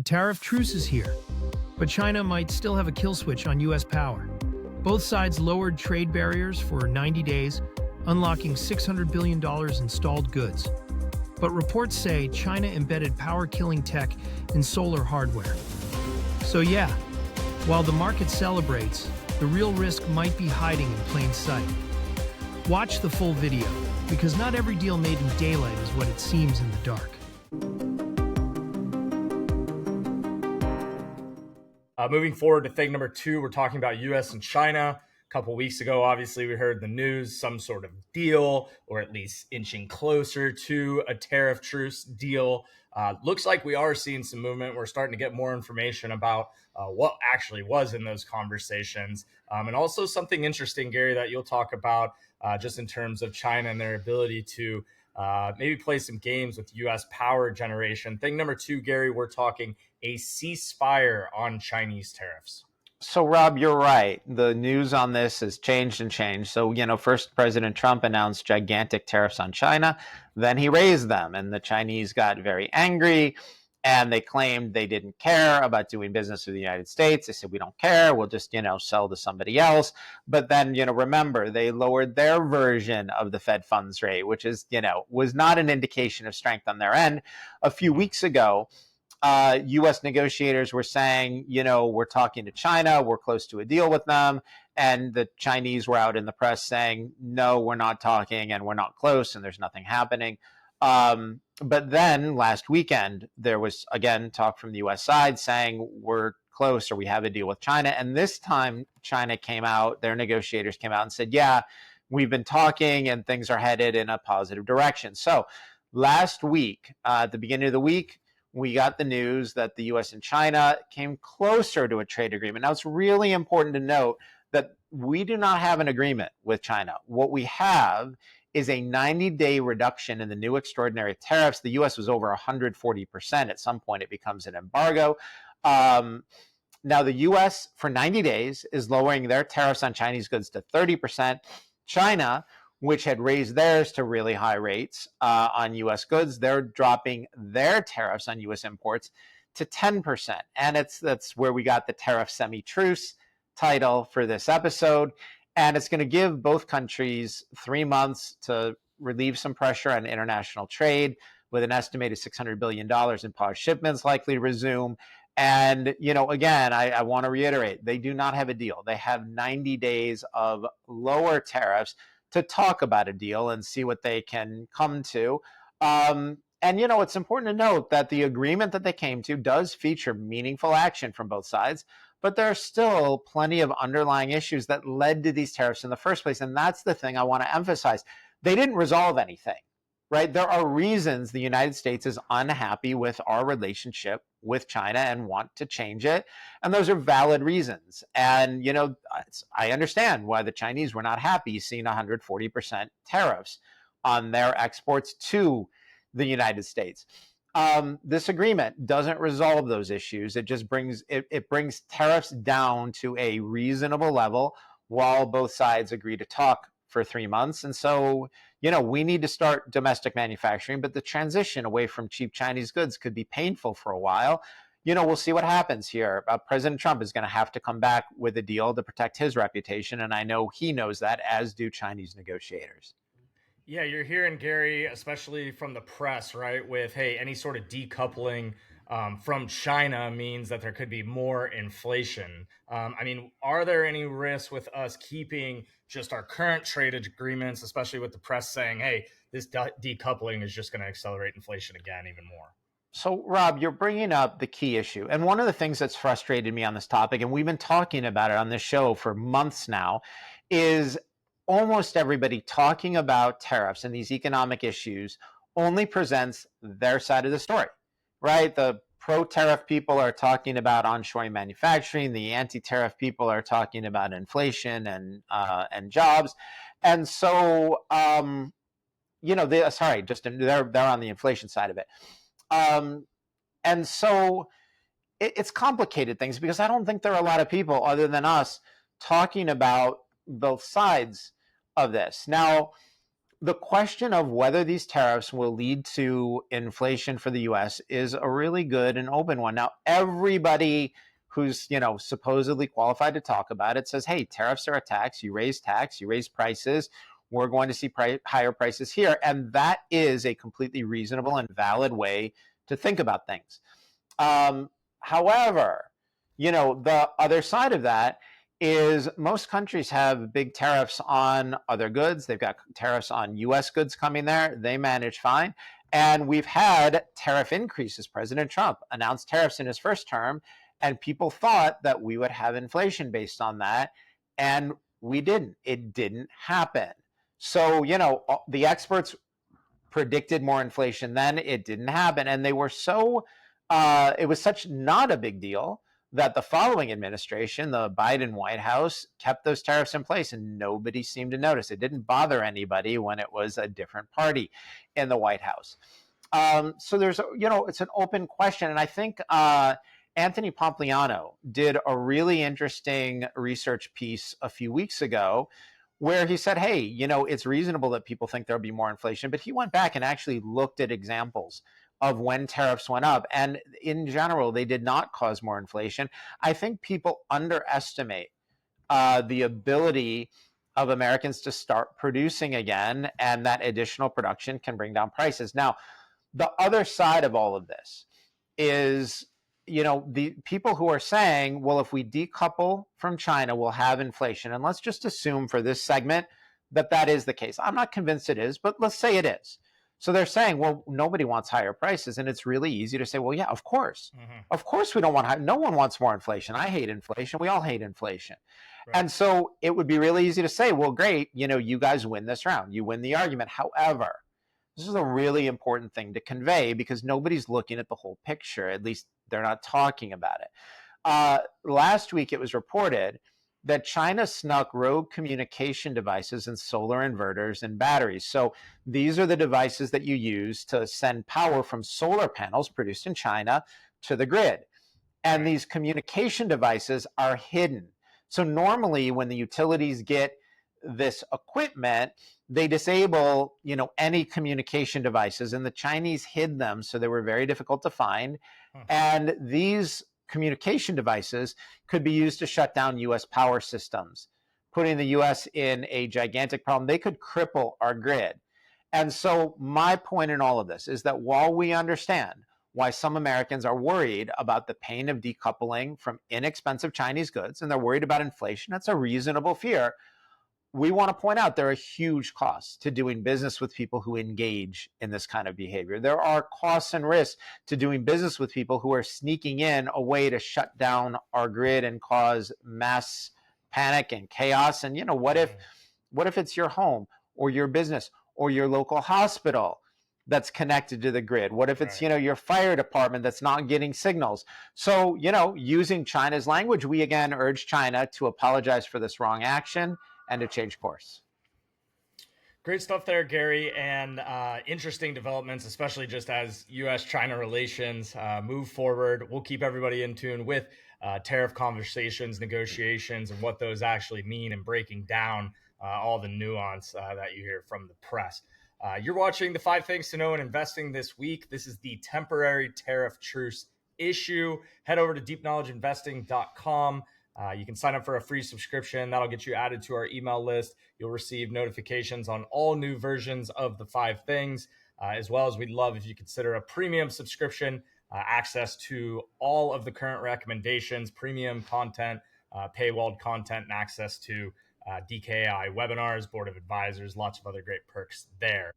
A tariff truce is here, but China might still have a kill switch on U.S. power. Both sides lowered trade barriers for 90 days, unlocking $600 billion in stalled goods. But reports say China embedded power-killing tech in solar hardware. So yeah, while the market celebrates, the real risk might be hiding in plain sight. Watch the full video, because not every deal made in daylight is what it seems in the dark. Moving forward to thing number 2, we're talking about U.S. and China. A couple weeks ago, obviously, we heard the news, some sort of deal, or at least inching closer to a tariff truce deal. Looks like we are seeing some movement. We're starting to get more information about what actually was in those conversations. And also something interesting, Gary, that you'll talk about just in terms of China and their ability to maybe play some games with U.S. power generation. Thing number 2, Gary, we're talking a ceasefire on Chinese tariffs. So, Rob, you're right. The news on this has changed and changed. So, first President Trump announced gigantic tariffs on China. Then he raised them, and the Chinese got very angry, and they claimed they didn't care about doing business with the United States. They said, we don't care. We'll just, sell to somebody else. But then, remember, they lowered their version of the Fed funds rate, which is, was not an indication of strength on their end. A few weeks ago, U.S. negotiators were saying, we're talking to China, we're close to a deal with them. And the Chinese were out in the press saying, no, we're not talking and we're not close and there's nothing happening. But then last weekend, there was, again, talk from the U.S. side saying we're close or we have a deal with China. And this time, China came out, their negotiators came out and said, yeah, we've been talking and things are headed in a positive direction. So last week, at the beginning of the week, we got the news that the U.S. and China came closer to a trade agreement. Now, it's really important to note that we do not have an agreement with China. What we have is a 90-day reduction in the new extraordinary tariffs. The U.S. was over 140%. At some point, it becomes an embargo. Now, the U.S. for 90 days is lowering their tariffs on Chinese goods to 30%. China, which had raised theirs to really high rates on U.S. goods, they're dropping their tariffs on U.S. imports to 10%. And that's where we got the tariff semi-truce title for this episode. And it's going to give both countries 3 months to relieve some pressure on international trade, with an estimated $600 billion in pause shipments likely to resume. And, again, I want to reiterate, they do not have a deal. They have 90 days of lower tariffs to talk about a deal and see what they can come to. And, it's important to note that the agreement that they came to does feature meaningful action from both sides, but there are still plenty of underlying issues that led to these tariffs in the first place. And that's the thing I want to emphasize. They didn't resolve anything, right? There are reasons the United States is unhappy with our relationship with China and want to change it. And those are valid reasons. And, I understand why the Chinese were not happy seeing 140% tariffs on their exports to the United States. This agreement doesn't resolve those issues. It just brings tariffs down to a reasonable level while both sides agree to talk for 3 months. And so, we need to start domestic manufacturing, but the transition away from cheap Chinese goods could be painful for a while. We'll see what happens here. President Trump is going to have to come back with a deal to protect his reputation. And I know he knows that, as do Chinese negotiators. Yeah, you're hearing, Gary, especially from the press, right, with, hey, any sort of decoupling from China means that there could be more inflation. Are there any risks with us keeping just our current trade agreements, especially with the press saying, hey, this decoupling is just going to accelerate inflation again even more? So, Rob, you're bringing up the key issue. And one of the things that's frustrated me on this topic, and we've been talking about it on this show for months now, is almost everybody talking about tariffs and these economic issues only presents their side of the story, right? The pro-tariff people are talking about onshoring manufacturing. The anti-tariff people are talking about inflation and jobs. And so, they're on the inflation side of it. And so it's complicated things, because I don't think there are a lot of people other than us talking about both sides of this. Now, the question of whether these tariffs will lead to inflation for the US is a really good and open one. Now, everybody who's, supposedly qualified to talk about it says, hey, tariffs are a tax, you raise prices, we're going to see higher prices here. And that is a completely reasonable and valid way to think about things. However, the other side of that is most countries have big tariffs on other goods. They've got tariffs on US goods coming there. They manage fine. And we've had tariff increases. President Trump announced tariffs in his first term, and people thought that we would have inflation based on that. And we didn't. It didn't happen. So, the experts predicted more inflation then. It didn't happen. And they were it was such not a big deal that the following administration, the Biden White House, kept those tariffs in place and nobody seemed to notice. It didn't bother anybody when it was a different party in the White House. So there's, it's an open question. And I think Anthony Pompliano did a really interesting research piece a few weeks ago where he said, hey, it's reasonable that people think there'll be more inflation, but he went back and actually looked at examples of when tariffs went up. And in general, they did not cause more inflation. I think people underestimate the ability of Americans to start producing again, and that additional production can bring down prices. Now, the other side of all of this is, the people who are saying, well, if we decouple from China, we'll have inflation. And let's just assume for this segment that is the case. I'm not convinced it is, but let's say it is. So they're saying, well, nobody wants higher prices. And it's really easy to say, well, yeah, of course. Mm-hmm. Of course we don't want no one wants more inflation. I hate inflation. We all hate inflation. Right. And so it would be really easy to say, well, great, you guys win this round. You win the argument. However, this is a really important thing to convey because nobody's looking at the whole picture. At least they're not talking about it. Last week, it was reported that China snuck rogue communication devices and solar inverters and batteries. So these are the devices that you use to send power from solar panels produced in China to the grid. And these communication devices are hidden. So normally when the utilities get this equipment, they disable, any communication devices, and the Chinese hid them, so they were very difficult to find. And these communication devices could be used to shut down U.S. power systems, putting the U.S. in a gigantic problem. They could cripple our grid. And so my point in all of this is that while we understand why some Americans are worried about the pain of decoupling from inexpensive Chinese goods, and they're worried about inflation, that's a reasonable fear. We want to point out there are huge costs to doing business with people who engage in this kind of behavior. There are costs and risks to doing business with people who are sneaking in a way to shut down our grid and cause mass panic and chaos. And, what if it's your home or your business or your local hospital that's connected to the grid? What if it's, your fire department that's not getting signals? So, using China's language, we again urge China to apologize for this wrong action and to change course. Great stuff there, Gary, and interesting developments, especially just as U.S.-China relations move forward. We'll keep everybody in tune with tariff conversations, negotiations, and what those actually mean, and breaking down all the nuance that you hear from the press. You're watching the 5 Things to Know in Investing this week. This is the temporary tariff truce issue. Head over to deepknowledgeinvesting.com. You can sign up for a free subscription. That'll get you added to our email list. You'll receive notifications on all new versions of the 5 Things, as well as we'd love if you consider a premium subscription, access to all of the current recommendations, premium content, paywalled content, and access to DKI webinars, board of advisors, lots of other great perks there.